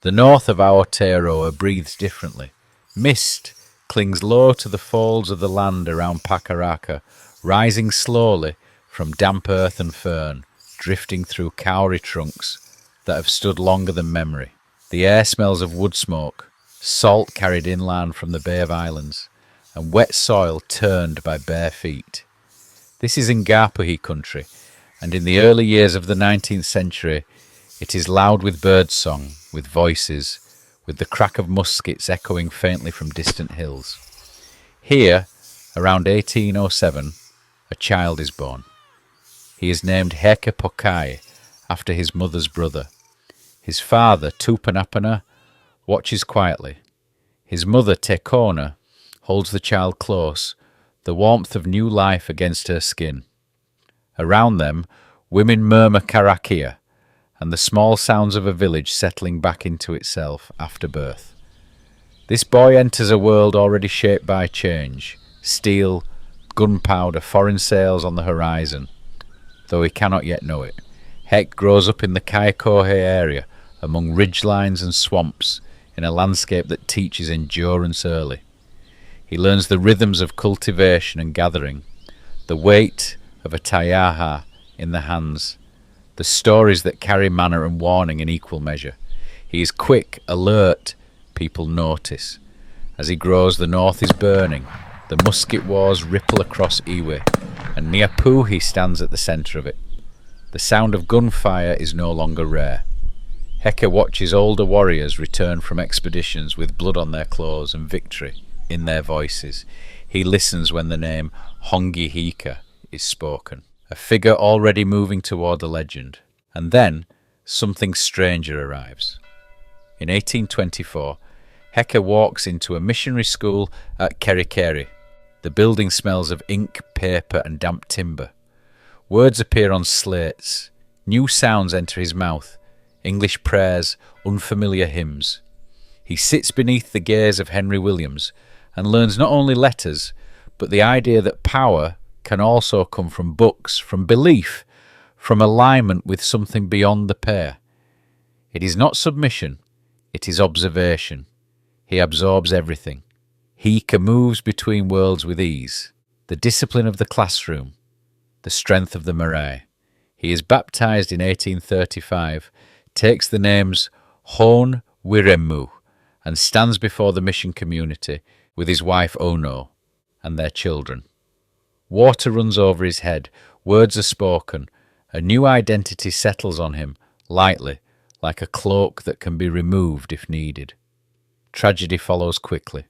The north of Aotearoa breathes differently. Mist clings low to the folds of the land around Kororāreka, rising slowly from damp earth and fern, drifting through kauri trunks that have stood longer than memory. The air smells of wood smoke, salt carried inland from the Bay of Islands, and wet soil turned by bare feet. This is in Ngāpuhi country, and in the early years of the 19th century, it is loud with birdsong, with voices, with the crack of muskets echoing faintly from distant hills. Here, around 1807, a child is born. He is named Heke Pōkai, after his mother's brother. His father, Tupanapana, watches quietly. His mother, Tekona, holds the child close, the warmth of new life against her skin. Around them, women murmur karakia, and the small sounds of a village settling back into itself after birth. This boy enters a world already shaped by change, steel, gunpowder, foreign sails on the horizon, though he cannot yet know it. Hek grows up in the Kaikohe area, among ridgelines and swamps, in a landscape that teaches endurance early. He learns the rhythms of cultivation and gathering, the weight of a taiaha in the hands, the stories that carry manner and warning in equal measure. He is quick, alert, people notice. As he grows, the north is burning, the musket wars ripple across Iwi, and Ngāpuhi stands at the centre of it. The sound of gunfire is no longer rare. Heke watches older warriors return from expeditions with blood on their clothes and victory in their voices. He listens when the name Hōne Heke is spoken, a figure already moving toward the legend. And then something stranger arrives. In 1824, Heke walks into a missionary school at Kerikeri. The building smells of ink, paper and damp timber. Words appear on slates. New sounds enter his mouth. English prayers, unfamiliar hymns. He sits beneath the gaze of Henry Williams and learns not only letters, but the idea that power can also come from books, from belief, from alignment with something beyond the pair. It is not submission, it is observation. He absorbs everything. Heke moves between worlds with ease. The discipline of the classroom, the strength of the marae. He is baptized in 1835, takes the names Hōne Wiremu, and stands before the mission community with his wife Ono and their children. Water runs over his head, words are spoken, a new identity settles on him, lightly, like a cloak that can be removed if needed. Tragedy follows quickly.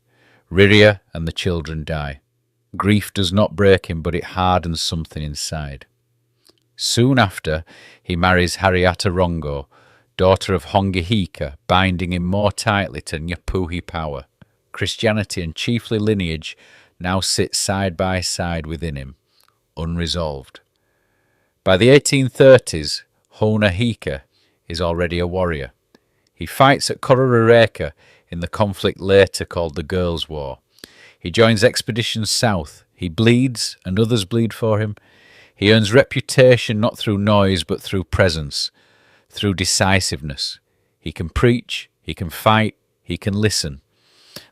Riria and the children die. Grief does not break him, but it hardens something inside. Soon after, he marries Harriata Rongo, daughter of Hōne Heke, binding him more tightly to Ngāpuhi power. Christianity and chiefly lineage now sit side by side within him, unresolved. By the 1830s, Hōne Heke is already a warrior. He fights at Kororāreka in the conflict later called the Girls' War. He joins expeditions south. He bleeds, and others bleed for him. He earns reputation not through noise but through presence, through decisiveness. He can preach, he can fight, he can listen.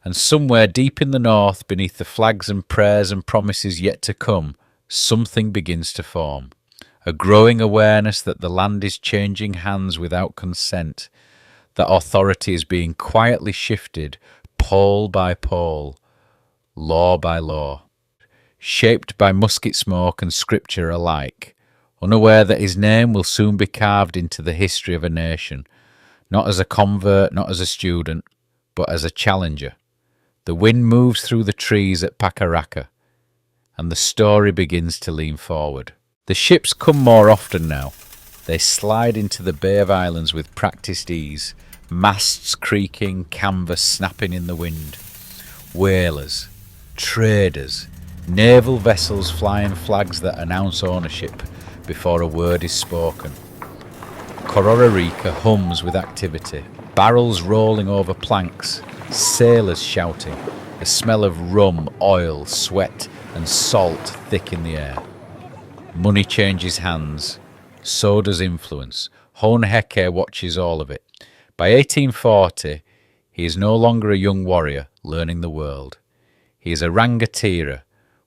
And somewhere deep in the north, beneath the flags and prayers and promises yet to come, something begins to form. A growing awareness that the land is changing hands without consent, that authority is being quietly shifted, pole by pole, law by law, shaped by musket smoke and scripture alike, unaware that his name will soon be carved into the history of a nation, not as a convert, not as a student, but as a challenger. The wind moves through the trees at Kororāreka, and the story begins to lean forward. The ships come more often now. They slide into the Bay of Islands with practised ease, masts creaking, canvas snapping in the wind. Whalers, traders, naval vessels flying flags that announce ownership before a word is spoken. Kororāreka hums with activity, barrels rolling over planks, sailors shouting, a smell of rum, oil, sweat and salt thick in the air. Money changes hands, so does influence. Hōne Heke watches all of it. By 1840, he is no longer a young warrior learning the world. He is a rangatira,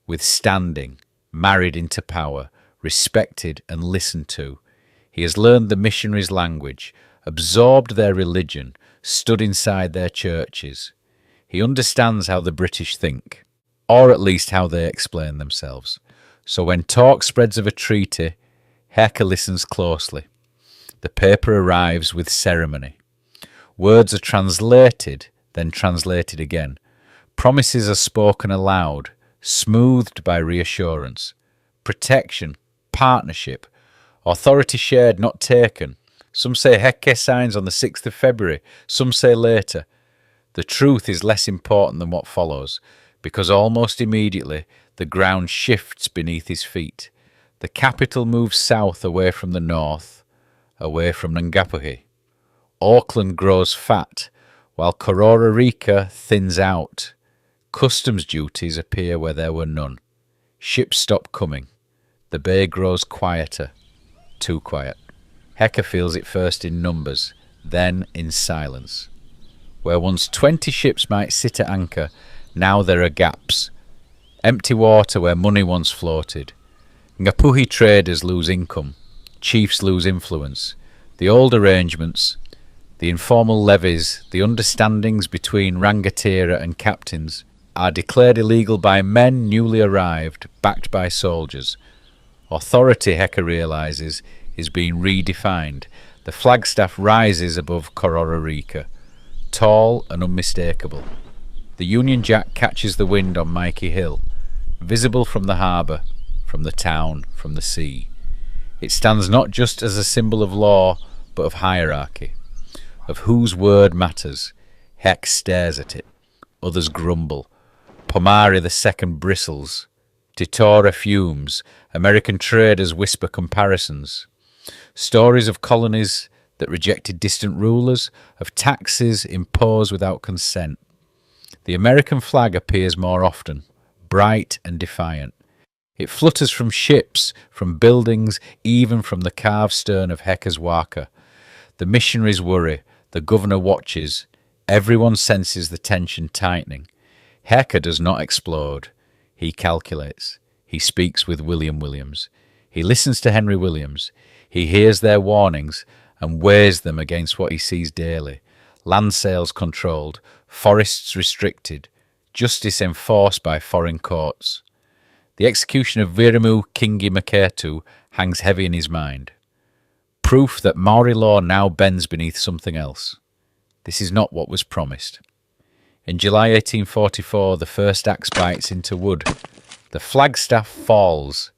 with standing, married into power, respected and listened to. He has learned the missionaries' language, absorbed their religion, stood inside their churches. He understands how the British think, or at least how they explain themselves. So when talk spreads of a treaty, Heke listens closely. The paper arrives with ceremony. Words are translated, then translated again. Promises are spoken aloud, smoothed by reassurance. Protection, partnership, authority shared, not taken. Some say Heke signs on the 6th of February, some say later. The truth is less important than what follows, because almost immediately the ground shifts beneath his feet. The capital moves south away from the north, away from Ngāpuhi. Auckland grows fat, while Kororāreka thins out. Customs duties appear where there were none. Ships stop coming. The bay grows quieter, too quiet. Heke feels it first in numbers, then in silence. Where once 20 ships might sit at anchor, now there are gaps. Empty water where money once floated. Ngāpuhi traders lose income. Chiefs lose influence. The old arrangements, the informal levies, the understandings between rangatira and captains are declared illegal by men newly arrived, backed by soldiers. Authority, Heke realises, is being redefined. The flagstaff rises above Kororāreka, tall and unmistakable. The Union Jack catches the wind on Mikey Hill, visible from the harbour, from the town, from the sea. It stands not just as a symbol of law, but of hierarchy, of whose word matters. Heke stares at it. Others grumble. Pomari II bristles. Titora fumes. American traders whisper comparisons. Stories of colonies that rejected distant rulers, of taxes imposed without consent. The American flag appears more often, bright and defiant. It flutters from ships, from buildings, even from the carved stern of Heke's waka. The missionaries worry, the governor watches, everyone senses the tension tightening. Heke does not explode. He calculates. He speaks with William Williams. He listens to Henry Williams. He hears their warnings and weighs them against what he sees daily. Land sales controlled, forests restricted, justice enforced by foreign courts. The execution of Wiremu Kingi Maketu hangs heavy in his mind. Proof that Māori law now bends beneath something else. This is not what was promised. In July 1844, the first axe bites into wood. The flagstaff falls.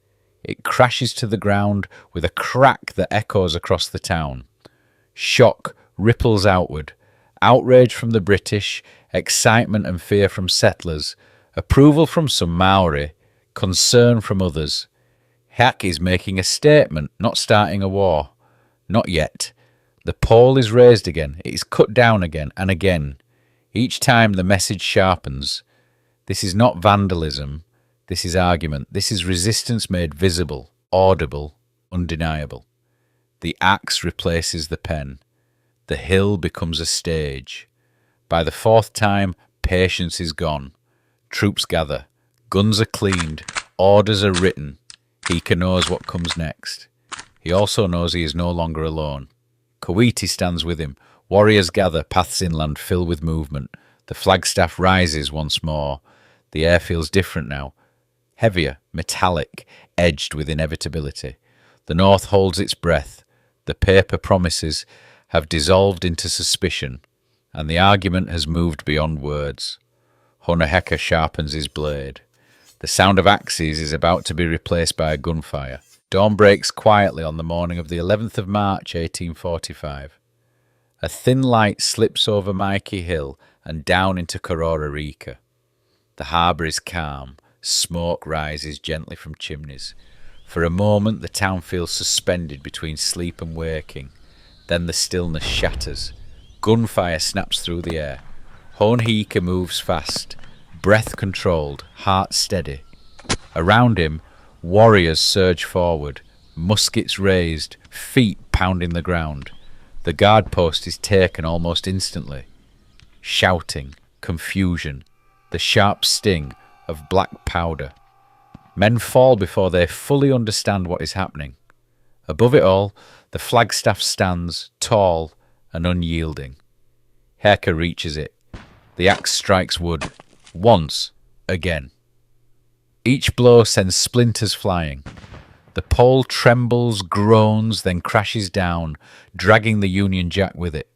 It crashes to the ground with a crack that echoes across the town. Shock ripples outward. Outrage from the British, excitement and fear from settlers, approval from some Māori, concern from others. Heke is making a statement, not starting a war. Not yet. The pole is raised again. It is cut down again and again. Each time the message sharpens. This is not vandalism. This is argument. This is resistance made visible, audible, undeniable. The axe replaces the pen. The hill becomes a stage. By the fourth time, patience is gone. Troops gather. Guns are cleaned. Orders are written. Heke knows what comes next. He also knows he is no longer alone. Kowiti stands with him. Warriors gather, paths inland fill with movement. The flagstaff rises once more. The air feels different now. Heavier, metallic, edged with inevitability. The north holds its breath. The paper promises have dissolved into suspicion, and the argument has moved beyond words. Hōne Heke sharpens his blade. The sound of axes is about to be replaced by a gunfire. Dawn breaks quietly on the morning of the 11th of March, 1845. A thin light slips over Mikey Hill and down into Kororāreka. The harbour is calm. Smoke rises gently from chimneys. For a moment the town feels suspended between sleep and waking. Then the stillness shatters. Gunfire snaps through the air. Hōne Heke moves fast, breath controlled, heart steady. Around him, warriors surge forward, muskets raised, feet pounding the ground. The guard post is taken almost instantly. Shouting, confusion, the sharp sting of black powder. Men fall before they fully understand what is happening. Above it all, the flagstaff stands, tall and unyielding. Heke reaches it. The axe strikes wood. Once, again. Each blow sends splinters flying. The pole trembles, groans, then crashes down, dragging the Union Jack with it.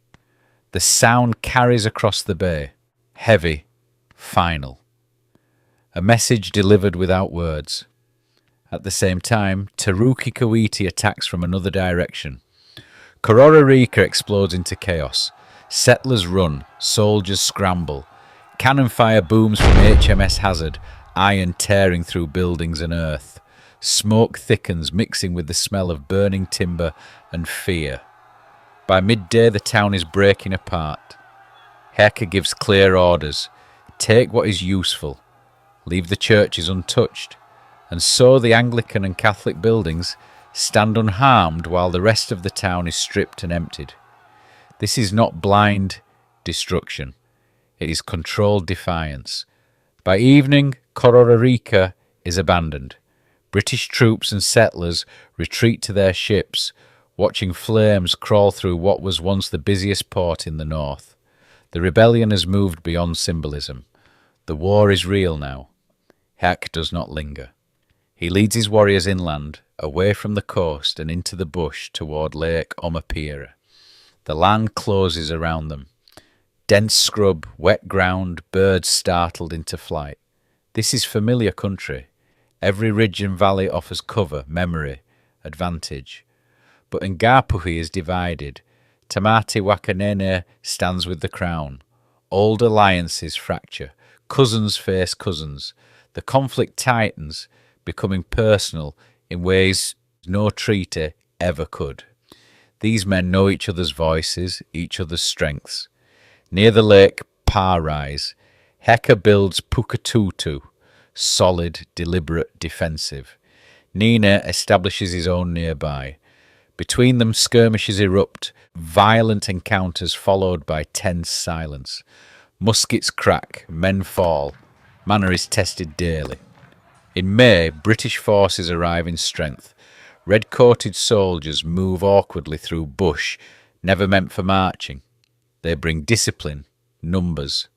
The sound carries across the bay. Heavy, final. A message delivered without words. At the same time, Taruki Kawiti attacks from another direction. Kororāreka explodes into chaos. Settlers run, soldiers scramble. Cannon fire booms from HMS Hazard, iron tearing through buildings and earth. Smoke thickens, mixing with the smell of burning timber and fear. By midday, the town is breaking apart. Heke gives clear orders. Take what is useful. Leave the churches untouched. And so the Anglican and Catholic buildings stand unharmed while the rest of the town is stripped and emptied. This is not blind destruction. It is controlled defiance. By evening, Kororāreka is abandoned. British troops and settlers retreat to their ships, watching flames crawl through what was once the busiest port in the north. The rebellion has moved beyond symbolism. The war is real now. Heke does not linger. He leads his warriors inland, away from the coast and into the bush toward Lake Omapira. The land closes around them. Dense scrub, wet ground, birds startled into flight. This is familiar country. Every ridge and valley offers cover, memory, advantage. But Ngāpuhi is divided. Tamati Wakanene stands with the crown. Old alliances fracture. Cousins face cousins. The conflict tightens, becoming personal in ways no treaty ever could. These men know each other's voices, each other's strengths. Near the lake, rise. Heke builds Pukatutu, solid, deliberate, defensive. Nina establishes his own nearby. Between them skirmishes erupt, violent encounters followed by tense silence. Muskets crack, men fall. Manner is tested daily. In May, British forces arrive in strength. Red-coated soldiers move awkwardly through bush, never meant for marching. They bring discipline, numbers,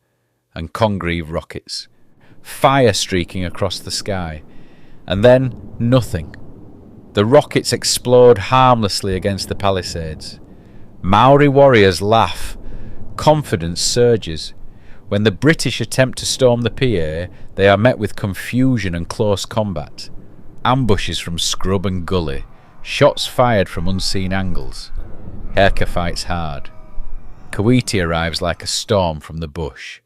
and Congreve rockets. Fire streaking across the sky. And then, nothing. The rockets explode harmlessly against the palisades. Māori warriors laugh. Confidence surges. When the British attempt to storm the PA, they are met with confusion and close combat. Ambushes from scrub and gully. Shots fired from unseen angles. Heke fights hard. Kawiti arrives like a storm from the bush.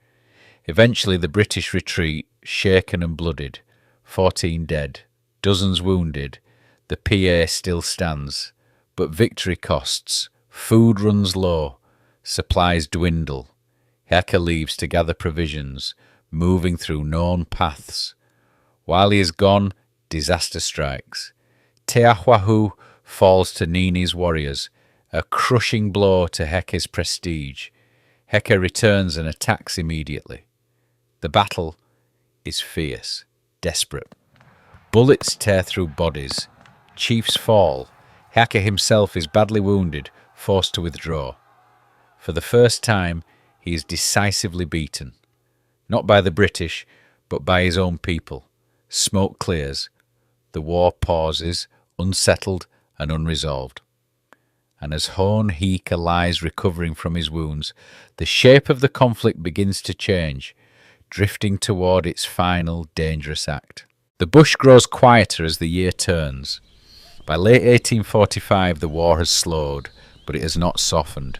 Eventually the British retreat, shaken and blooded. 14 dead, dozens wounded. The PA still stands. But victory costs. Food runs low. Supplies dwindle. Heke leaves to gather provisions, moving through known paths. While he is gone, disaster strikes. Te Ahuahu falls to Nini's warriors, a crushing blow to Heke's prestige. Heke returns and attacks immediately. The battle is fierce, desperate. Bullets tear through bodies. Chiefs fall. Heke himself is badly wounded, forced to withdraw. For the first time, he is decisively beaten. Not by the British, but by his own people. Smoke clears. The war pauses, unsettled and unresolved. And as Hōne Heke lies recovering from his wounds, the shape of the conflict begins to change, drifting toward its final dangerous act. The bush grows quieter as the year turns. By late 1845 the war has slowed, but it has not softened.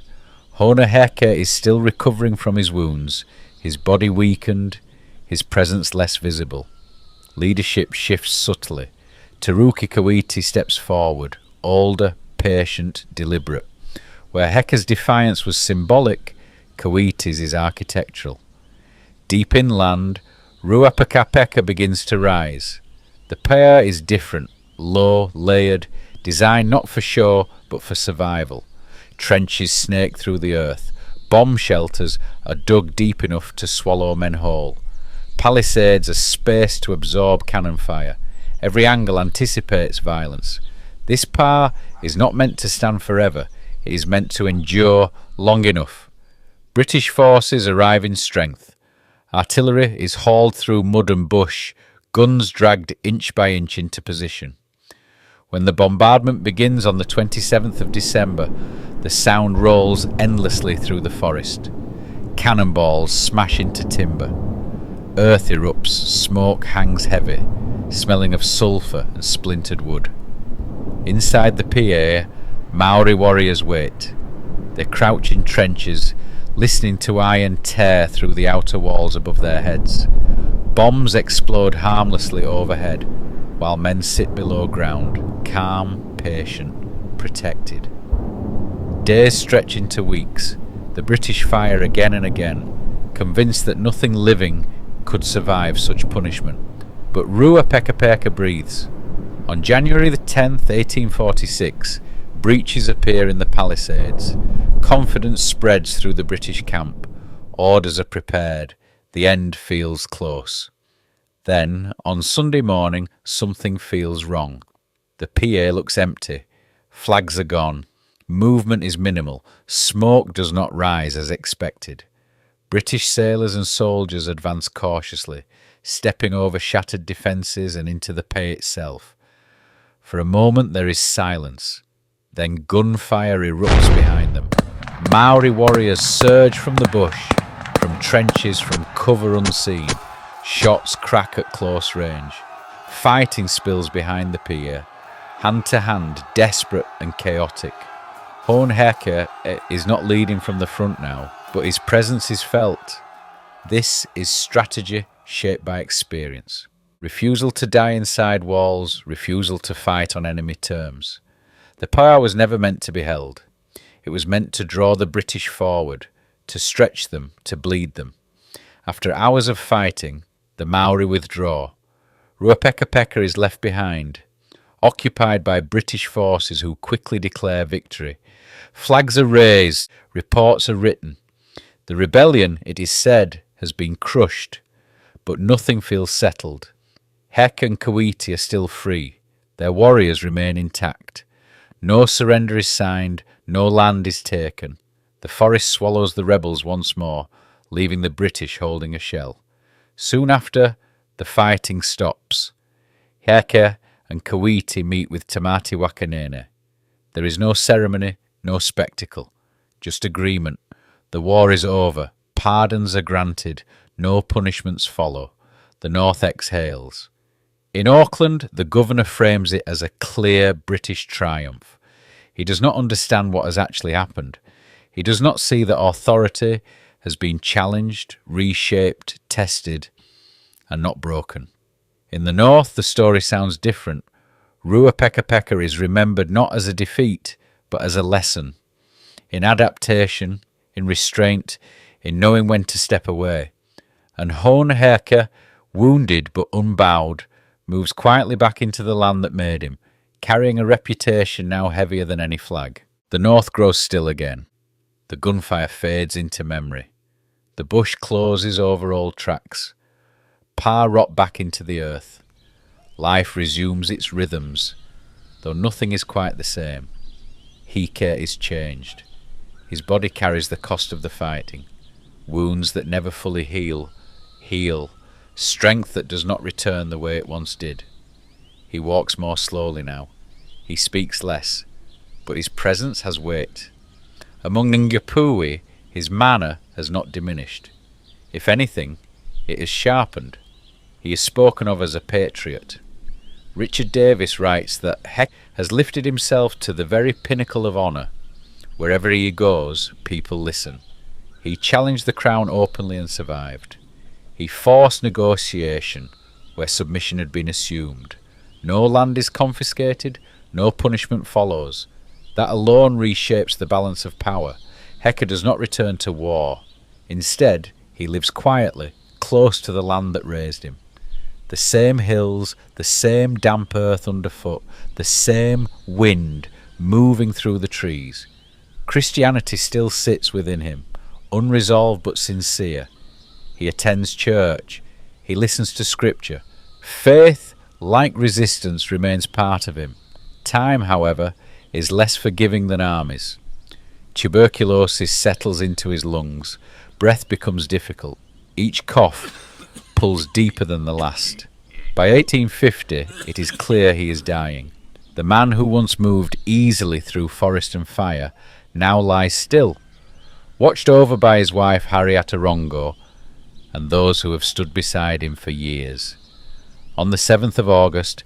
Hōne Heke is still recovering from his wounds, his body weakened, his presence less visible. Leadership shifts subtly. Taruki Kawiti steps forward, older, patient, deliberate. Where Heke's defiance was symbolic, Kawiti's is architectural. Deep inland, Ruapakapeka begins to rise. The pair is different, low, layered, designed not for show but for survival. Trenches snake through the earth. Bomb shelters are dug deep enough to swallow men whole. Palisades are spaced to absorb cannon fire. Every angle anticipates violence. This power is not meant to stand forever. It is meant to endure long enough. British forces arrive in strength. Artillery is hauled through mud and bush, guns dragged inch by inch into position. When the bombardment begins on the 27th of December, the sound rolls endlessly through the forest. Cannonballs smash into timber. Earth erupts, smoke hangs heavy, smelling of sulphur and splintered wood. Inside the PA, Māori warriors wait. They crouch in trenches, listening to iron tear through the outer walls above their heads. Bombs explode harmlessly overhead, while men sit below ground, calm, patient, protected. Days stretch into weeks. The British fire again and again, convinced that nothing living could survive such punishment. But Ruapekapeka breathes. On January the 10th, 1846, breaches appear in the palisades. Confidence spreads through the British camp. Orders are prepared. The end feels close. Then, on Sunday morning, something feels wrong. The PA looks empty. Flags are gone. Movement is minimal. Smoke does not rise as expected. British sailors and soldiers advance cautiously, stepping over shattered defences and into the pay itself. For a moment there is silence. Then gunfire erupts behind them. Maori warriors surge from the bush, from trenches, from cover unseen. Shots crack at close range. Fighting spills behind the pier, hand to hand, desperate and chaotic. Hōne Heke is not leading from the front now, but his presence is felt. This is strategy shaped by experience. Refusal to die inside walls, refusal to fight on enemy terms. The power was never meant to be held. It was meant to draw the British forward, to stretch them, to bleed them. After hours of fighting, the Maori withdraw. Ruapekapeka is left behind, occupied by British forces who quickly declare victory. Flags are raised, reports are written. The rebellion, it is said, has been crushed, but nothing feels settled. Heke and Kawiti are still free. Their warriors remain intact. No surrender is signed, no land is taken. The forest swallows the rebels once more, leaving the British holding a shell. Soon after, the fighting stops. Heke and Kawiti meet with Tamati Wakanene. There is no ceremony, no spectacle, just agreement. The war is over. Pardons are granted. No punishments follow. The North exhales. In Auckland, the governor frames it as a clear British triumph. He does not understand what has actually happened. He does not see that authority has been challenged, reshaped, tested, and not broken. In the North, the story sounds different. Ruapekapeka is remembered not as a defeat, but as a lesson. In adaptation, in restraint, in knowing when to step away. And Hōne Heke, wounded but unbowed, moves quietly back into the land that made him, carrying a reputation now heavier than any flag. The North grows still again. The gunfire fades into memory. The bush closes over old tracks. Pa rot back into the earth. Life resumes its rhythms, though nothing is quite the same. Heke is changed. His body carries the cost of the fighting. Wounds that never fully heal. Strength that does not return the way it once did. He walks more slowly now. He speaks less, but his presence has weight. Among Ngāpuhi, his manner has not diminished. If anything, it has sharpened. He is spoken of as a patriot. Richard Davis writes that Heke has lifted himself to the very pinnacle of honour. Wherever he goes, people listen. He challenged the crown openly and survived. He forced negotiation where submission had been assumed. No land is confiscated, no punishment follows. That alone reshapes the balance of power. Heke does not return to war. Instead, he lives quietly, close to the land that raised him. The same hills, the same damp earth underfoot, the same wind moving through the trees. Christianity still sits within him, unresolved but sincere. He attends church. He listens to scripture. Faith, like resistance, remains part of him. Time, however, is less forgiving than armies. Tuberculosis settles into his lungs. Breath becomes difficult. Each cough pulls deeper than the last. By 1850, it is clear he is dying. The man who once moved easily through forest and fire now lies still, watched over by his wife Aotearoa and those who have stood beside him for years. On the 7th of August,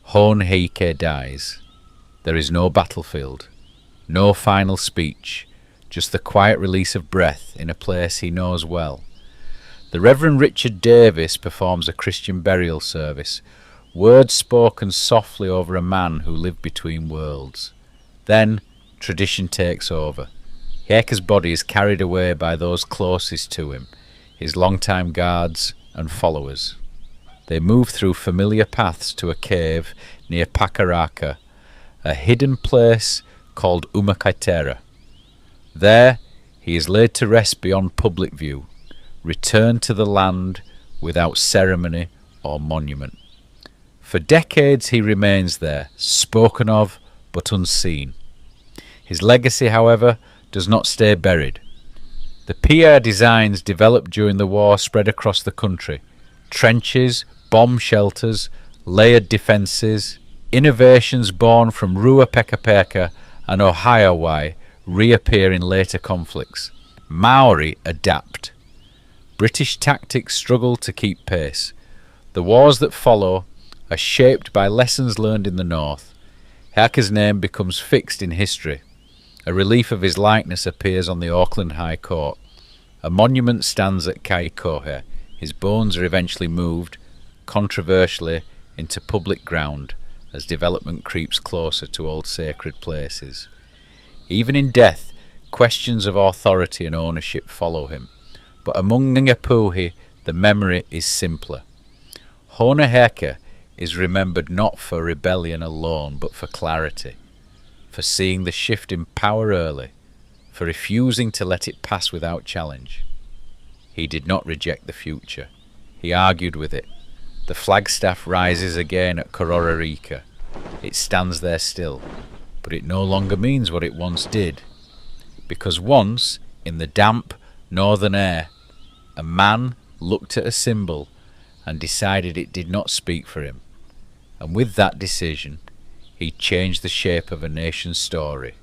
Hōne Heke dies. There is no battlefield, no final speech, just the quiet release of breath in a place he knows well. The Reverend Richard Davis performs a Christian burial service, words spoken softly over a man who lived between worlds. Then tradition takes over. Heke's body is carried away by those closest to him, his longtime guards and followers. They move through familiar paths to a cave near Kororāreka, a hidden place called Muskets. There he is laid to rest beyond public view, returned to the land without ceremony or monument. For decades he remains there, spoken of but unseen. His legacy, however, does not stay buried. The PR designs developed during the war spread across the country. Trenches, bomb shelters, layered defences, innovations born from Ruapekapeka and Ohio reappear in later conflicts. Māori adapt. British tactics struggle to keep pace. The wars that follow are shaped by lessons learned in the north. Heke's name becomes fixed in history. A relief of his likeness appears on the Auckland High Court. A monument stands at Kaikohe. His bones are eventually moved, controversially, into public ground as development creeps closer to old sacred places. Even in death, questions of authority and ownership follow him. But among Ngāpuhi, the memory is simpler. Hōne Heke is remembered not for rebellion alone, but for clarity, for seeing the shift in power early, for refusing to let it pass without challenge. He did not reject the future. He argued with it. The flagstaff rises again at Kororāreka. It stands there still, but it no longer means what it once did. Because once, in the damp northern air, a man looked at a symbol and decided it did not speak for him. And with that decision, he changed the shape of a nation's story.